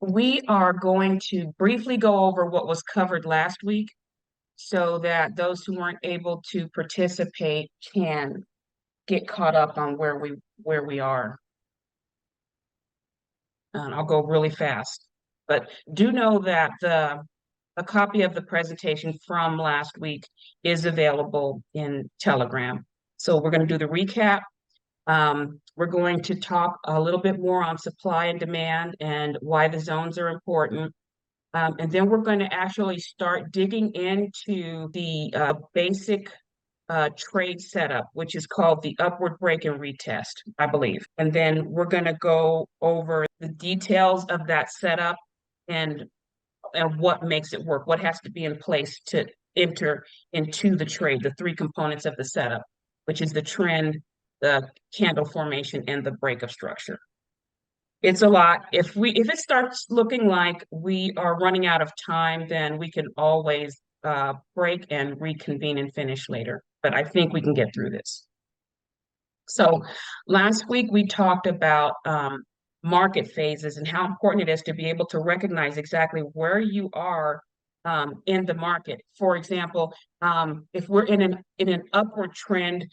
We are going to briefly go over what was covered last week so that those who weren't able to participate can get caught up on where we are. I'll go really fast, but do know that a copy of the presentation from last week is available in Telegram. So we're going to do the recap. We're going to talk a little bit more on supply and demand and why the zones are important. And then we're going to actually start digging into the basic trade setup, which is called the upward break and retest, I believe. And then we're going to go over the details of that setup and what makes it work, what has to be in place to enter into the trade, the three components of the setup, which is the trend, the candle formation, and the breakup structure. It's a lot. If it starts looking like we are running out of time, then we can always break and reconvene and finish later. But I think we can get through this. So last week we talked about market phases and how important it is to be able to recognize exactly where you are in the market. For example, if we're in an upward trend,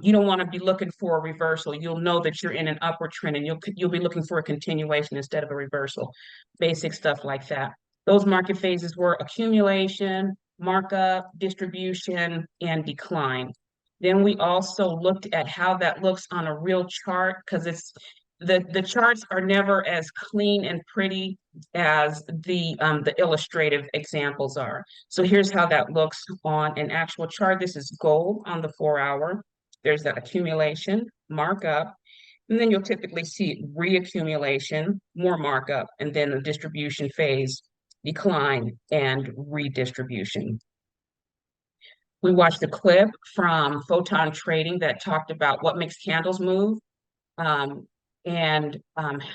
you don't want to be looking for a reversal. You'll know that you're in an upward trend, and you'll be looking for a continuation instead of a reversal. Basic stuff like that. Those market phases were accumulation, markup, distribution, and decline. Then we also looked at how that looks on a real chart because the charts are never as clean and pretty as the illustrative examples are. So here's how that looks on an actual chart. This is gold on the 4-hour. There's that accumulation, markup, and then you'll typically see reaccumulation, more markup, and then the distribution phase, decline, and redistribution. We watched a clip from Photon Trading that talked about what makes candles move and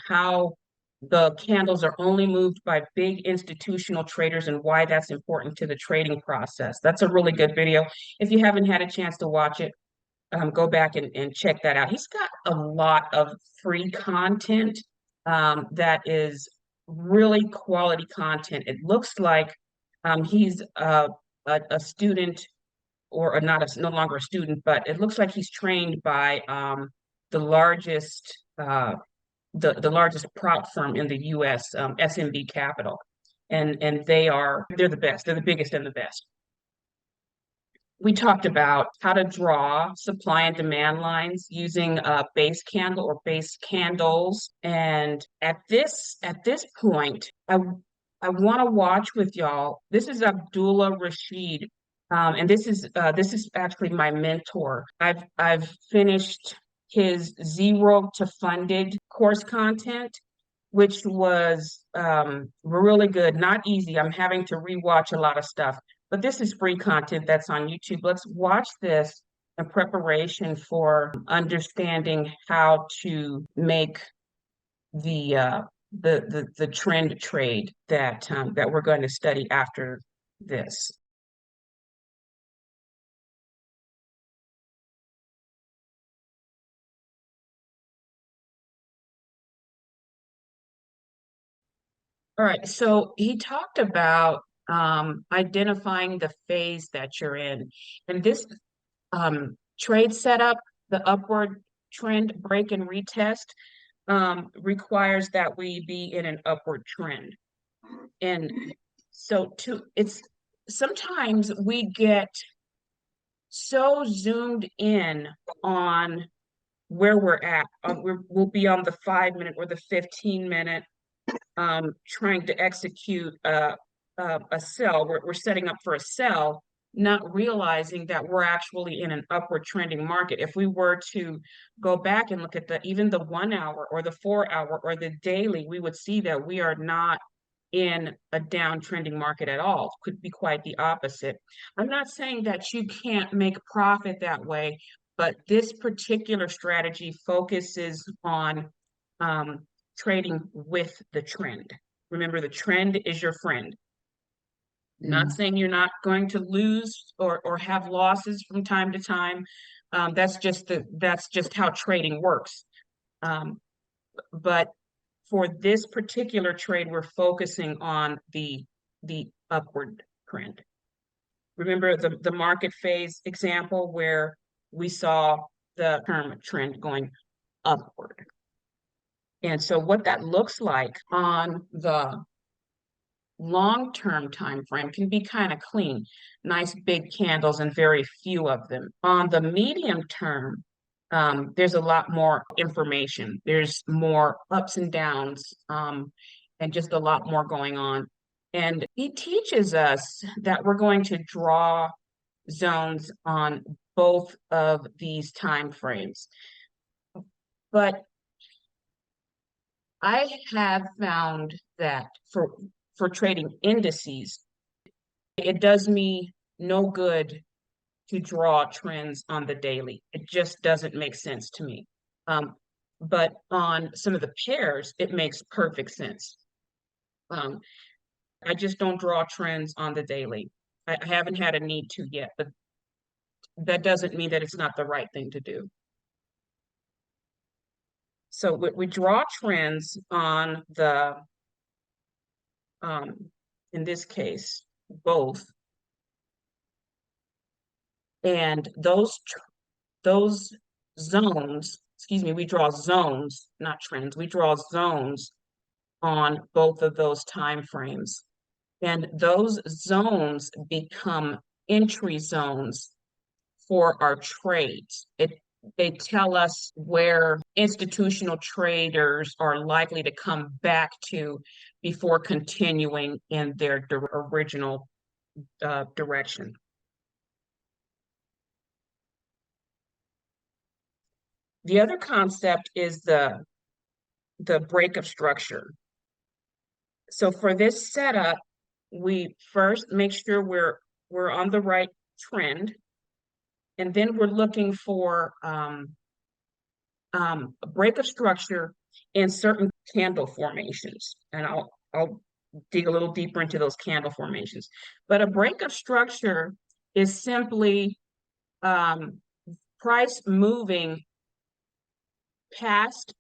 how the candles are only moved by big institutional traders and why that's important to the trading process. That's a really good video. If you haven't had a chance to watch it, go back and check that out. He's got a lot of free content that is really quality content. It looks like he's a student or not no longer a student, but it looks like he's trained by the largest the largest prop firm in the U.S., SMB Capital, and they're the best. They're the biggest and the best. We talked about how to draw supply and demand lines using a base candle or base candles, and at this point, I want to watch with y'all. This is Abdullah Rashid. And this is actually my mentor. I've finished his Zero to Funded course content, which was really good. Not easy. I'm having to rewatch a lot of stuff, but this is free content that's on YouTube. Let's watch this in preparation for understanding how to make the trend trade that we're going to study after this. All right, so he talked about identifying the phase that you're in. And this trade setup, the upward trend break and retest, requires that we be in an upward trend. And so it's sometimes we get so zoomed in on where we're at. We'll be on the 5-minute or the 15-minute trying to execute a sell. We're setting up for a sell, not realizing that we're actually in an upward trending market. If we were to go back and look at even the 1-hour or the 4-hour or the daily, we would see that we are not in a downtrending market at all. Could be quite the opposite. I'm not saying that you can't make profit that way, but this particular strategy focuses on trading with the trend. Remember, the trend is your friend. Not saying you're not going to lose or have losses from time to time. That's just how trading works. But for this particular trade, we're focusing on the upward trend. Remember the market phase example where we saw the term trend going upward. And so what that looks like on the long-term time frame can be kind of clean, nice big candles and very few of them. On the medium term, there's a lot more information. There's more ups and downs, and just a lot more going on. And he teaches us that we're going to draw zones on both of these time frames. But I have found that for trading indices, it does me no good to draw trends on the daily. It just doesn't make sense to me. But on some of the pairs, it makes perfect sense. I just don't draw trends on the daily. I haven't had a need to yet, but that doesn't mean that it's not the right thing to do. So we draw trends on the, in this case, both. And those zones, excuse me, we draw zones, not trends, we draw zones on both of those time frames. And those zones become entry zones for our trades. They tell us where institutional traders are likely to come back to before continuing in their original direction. The other concept is the break of structure. So for this setup, we first make sure we're on the right trend, and then we're looking for a break of structure in certain candle formations, and I'll dig a little deeper into those candle formations. But a break of structure is simply price moving past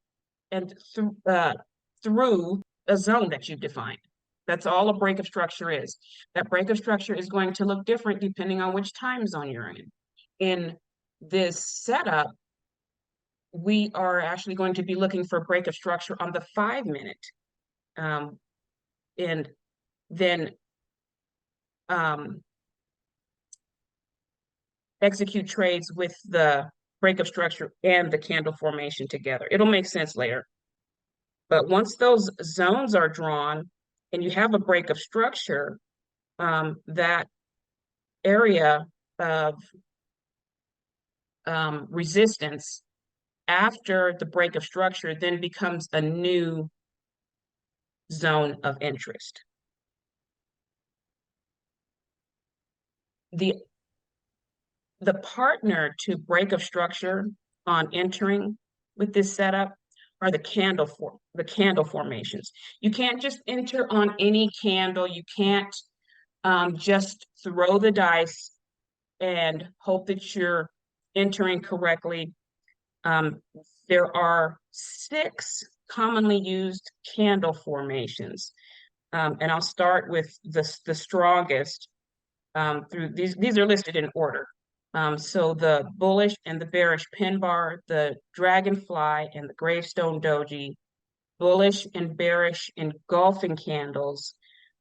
and through a zone that you've defined. That's all a break of structure is. That break of structure is going to look different depending on which time zone you're in. In this setup, we are actually going to be looking for break of structure on the 5-minute, and then execute trades with the break of structure and the candle formation together. It'll make sense later. But once those zones are drawn and you have a break of structure, that area of resistance after the break of structure then becomes a new zone of interest. The partner to break of structure on entering with this setup are the candle formations. You can't just enter on any candle. You can't just throw the dice and hope that you're entering correctly. There are 6 commonly used candle formations, and I'll start with the strongest. Through these are listed in order. So the bullish and the bearish pin bar, the dragonfly and the gravestone doji, bullish and bearish engulfing candles.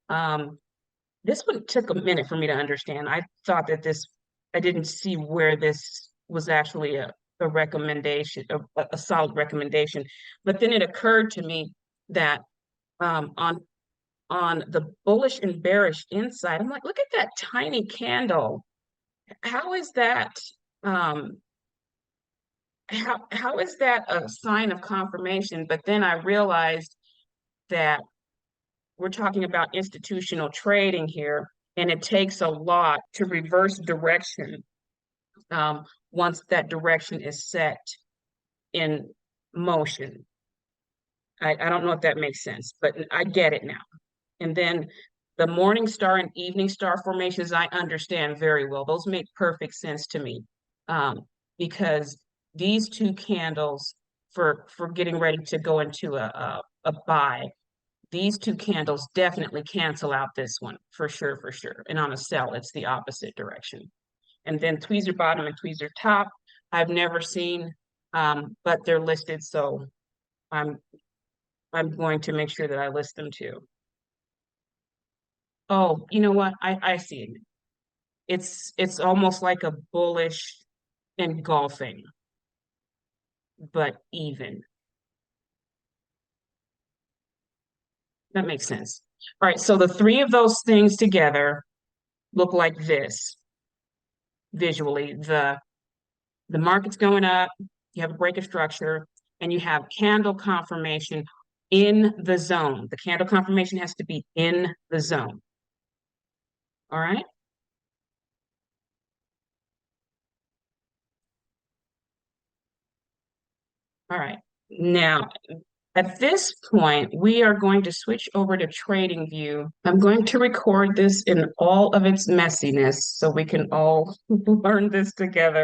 This one took a minute for me to understand. I thought that I didn't see where this was actually a recommendation, a solid recommendation. But then it occurred to me that on the bullish and bearish inside, I'm like, look at that tiny candle. How is that how is that a sign of confirmation? But then I realized that we're talking about institutional trading here, and it takes a lot to reverse direction once that direction is set in motion. I don't know if that makes sense, but I get it now. And then the morning star and evening star formations, I understand very well. Those make perfect sense to me, because these 2 candles for getting ready to go into a buy. These two candles definitely cancel out this one for sure, for sure. And on a sell, it's the opposite direction. And then tweezer bottom and tweezer top, I've never seen, but they're listed, so I'm going to make sure that I list them too. Oh, you know what? I see it. It's almost like a bullish engulfing, but even. That makes sense. All right, so the three of those things together look like this visually. The market's going up, you have a break of structure, and you have candle confirmation in the zone. The candle confirmation has to be in the zone. All right. All right. Now, at this point, we are going to switch over to TradingView. I'm going to record this in all of its messiness so we can all learn this together.